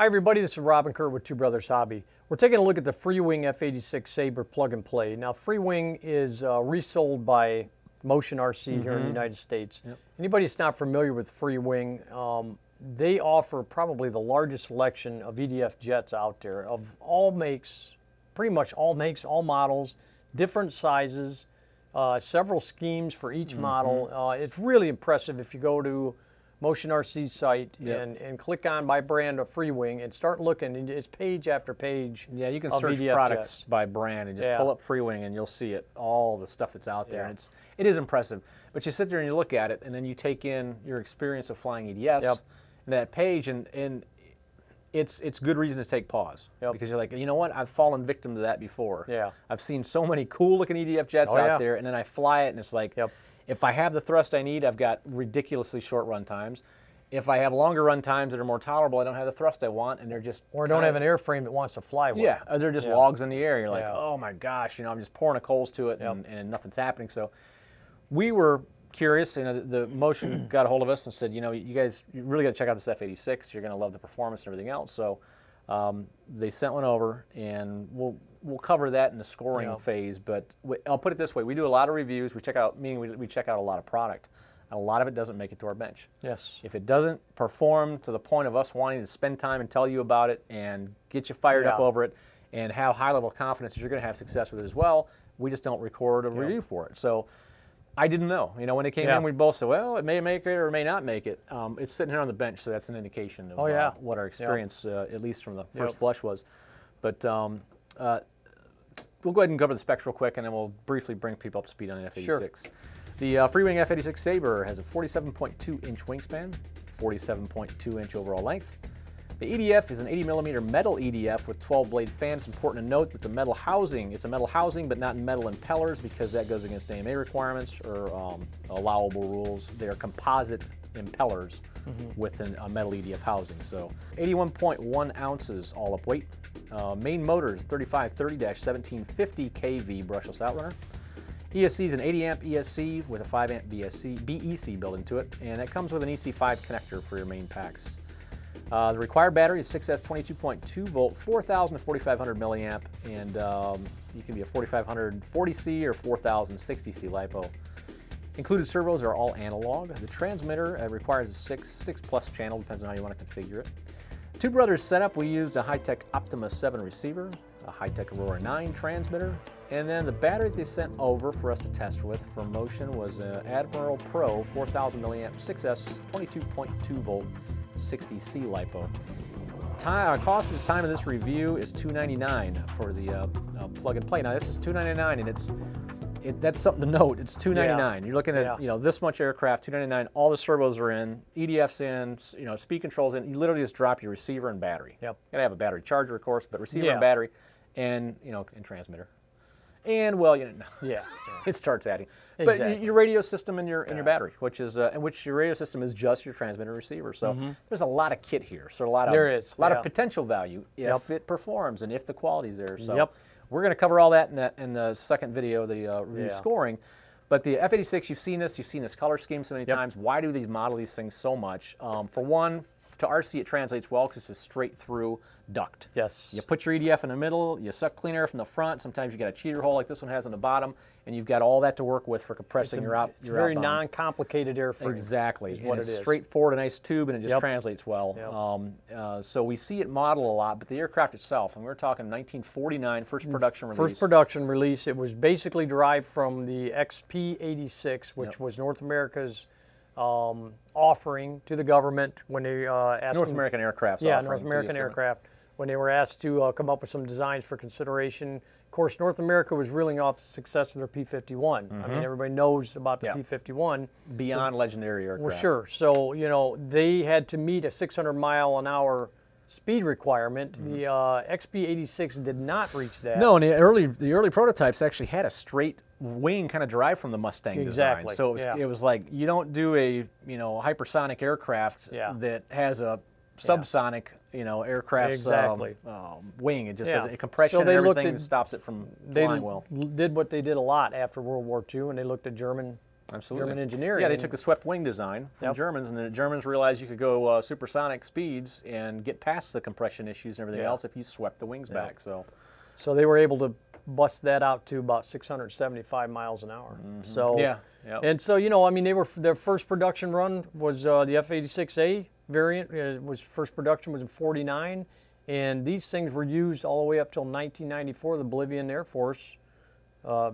Hi everybody, this is Rob and Kurt with Two Brothers Hobby. We're taking a look at the Freewing F-86 Sabre plug and play. Now Freewing is resold by Motion RC here in the United States. Yep. Anybody that's not familiar with Freewing, they offer probably the largest selection of EDF jets out there of all makes, pretty much all makes, all models, different sizes, several schemes for each model. It's really impressive if you go to Motion RC's site and click on by brand of Freewing and start looking, and it's page after page. Yeah, you can of search EDF products jets by brand and just pull up Freewing and you'll see it, all the stuff that's out there. And it is impressive. But you sit there and you look at it and then you take in your experience of flying EDFs and that page, and it's good reason to take pause. Because you're like, you know what, I've fallen victim to that before. I've seen so many cool looking EDF jets out there, and then I fly it and it's like, if I have the thrust I need, I've got ridiculously short run times. If I have longer run times that are more tolerable, I don't have the thrust I want, and they're just... Or don't have an airframe that wants to fly well. Yeah, they're just logs in the air. You're like, oh my gosh, you know, I'm just pouring a coals to it and nothing's happening. So we were curious, you know, the Motion got a hold of us and said, you know, you guys, you really got to check out this F-86. You're going to love the performance and everything else. So they sent one over, and we'll cover that in the scoring phase. But I'll put it this way: we do a lot of reviews. We check out, meaning we check out a lot of product, and a lot of it doesn't make it to our bench. If it doesn't perform to the point of us wanting to spend time and tell you about it and get you fired up over it, and have high level confidence that you're going to have success with it as well, we just don't record a review for it. So I didn't know. You know, when it came in, we both said, well, it may make it or it may not make it. It's sitting here on the bench, so that's an indication of what our experience, at least from the first flush, was. But we'll go ahead and cover the specs real quick, and then we'll briefly bring people up to speed on the F-86. The Freewing F-86 Sabre has a 47.2-inch wingspan, 47.2-inch overall length. The EDF is an 80mm metal EDF with 12-blade fans. It's important to note that the metal housing, it's a metal housing but not metal impellers, because that goes against AMA requirements or allowable rules. They are composite impellers with a metal EDF housing. So 81.1 ounces all up weight. Main motor is 3530-1750 kV brushless outrunner. ESC is an 80 amp ESC with a 5 amp BEC built into it, and it comes with an EC5 connector for your main packs. The required battery is 6S 22.2 volt, 4,000 to 4,500 milliamp, and you can be a 4,500 40C or 4,000 60C LiPo. Included servos are all analog. The transmitter requires a 6 plus channel, depends on how you want to configure it. Two Brothers setup, we used a high-tech Optima 7 receiver, a high-tech Aurora 9 transmitter, and then the battery they sent over for us to test with from Motion was an Admiral Pro 4,000 milliamp 6S 22.2 volt 60C LiPo. Cost at the time of this review is $299 for the plug and play. Now this is $299, and that's something to note. It's $299. You're looking at this much aircraft, $299. All the servos are in, EDF's in, speed controls in. You literally just drop your receiver and battery. You gotta have a battery charger, of course, but receiver and battery, and and transmitter. And well, it starts adding. But your radio system and your your radio system is just your transmitter receiver. So there's a lot of kit here. So a lot of potential value if it performs and if the quality's there. So we're going to cover all that in the second video, the review scoring. But the F-86, you've seen this color scheme so many times. Why do these model these things so much? For one, to RC it translates well because it's a straight through duct. You put your EDF in the middle, you suck clean air from the front, sometimes you get a cheater hole like this one has on the bottom, and you've got all that to work with for compressing your outbound. It's a very non-complicated airframe. Exactly. And it's straightforward, a nice tube, and it just translates well. So we see it modeled a lot, but the aircraft itself, and we're talking 1949, first production release. First production release. It was basically derived from the XP-86, which was North America's offering to the government when they asked North American Aircraft. North American Aircraft, when they were asked to come up with some designs for consideration. Of course, North America was reeling off the success of their P-51. I mean, everybody knows about the P-51. Beyond legendary aircraft. Well, sure. So, they had to meet a 600-mile-an-hour speed requirement. The XP-86 did not reach that. No, and the early prototypes actually had a straight wing kind of derived from the Mustang design. So it was like, you don't do a hypersonic aircraft that has a subsonic aircraft's wing. It just does a compression and everything stops it from flying well. They did what they did a lot after World War II, and they looked at German Absolutely. German engineering. Yeah, they took the swept wing design from Yep. Germans, and the Germans realized you could go supersonic speeds and get past the compression issues and everything Yeah. else if you swept the wings back. So they were able to bust that out to about 675 miles an hour. So Yeah, yep. And so, I mean, their first production run was the F-86A variant. First production was in '49, and these things were used all the way up till 1994. The Bolivian Air Force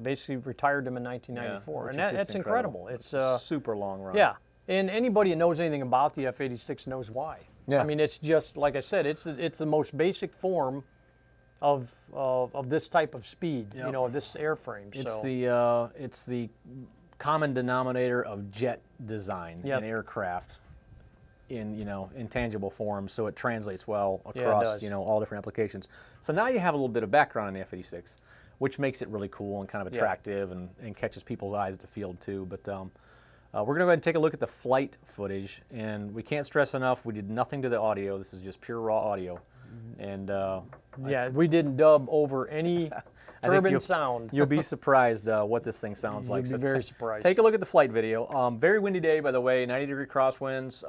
basically retired them in 1994, which and is just that's incredible. It's super long run. yeah, and anybody that knows anything about the F-86 knows why. Yeah. I mean, it's just like I said, it's the most basic form of this type of speed, Yep. of this airframe. It's the common denominator of jet design Yep. in aircraft in tangible form, so it translates well Yeah, it across does. all different applications. So now you have a little bit of background on the F-86, which makes it really cool and kind of attractive and catches people's eyes at the field too. But we're going to go ahead and take a look at the flight footage, and we can't stress enough, we did nothing to the audio. This is just pure raw audio. And yeah, we didn't dub over any turbine sound. You'll be surprised what this thing sounds like. You'll be very surprised. Take a look at the flight video. Very windy day, by the way, 90-degree crosswinds.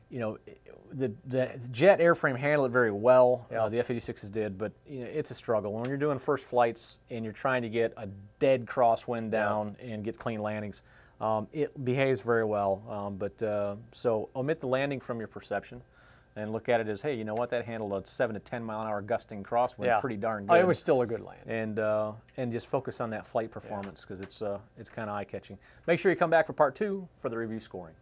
The jet airframe handled it very well. Yeah. The F-86s did, but it's a struggle. When you're doing first flights and you're trying to get a dead crosswind down and get clean landings, it behaves very well. So omit the landing from your perception and look at it as, hey, you know what? That handled a 7 to 10 mile an hour gusting crosswind pretty darn good. Oh, it was still a good land. And just focus on that flight performance because it's kind of eye-catching. Make sure you come back for part 2 for the review scoring.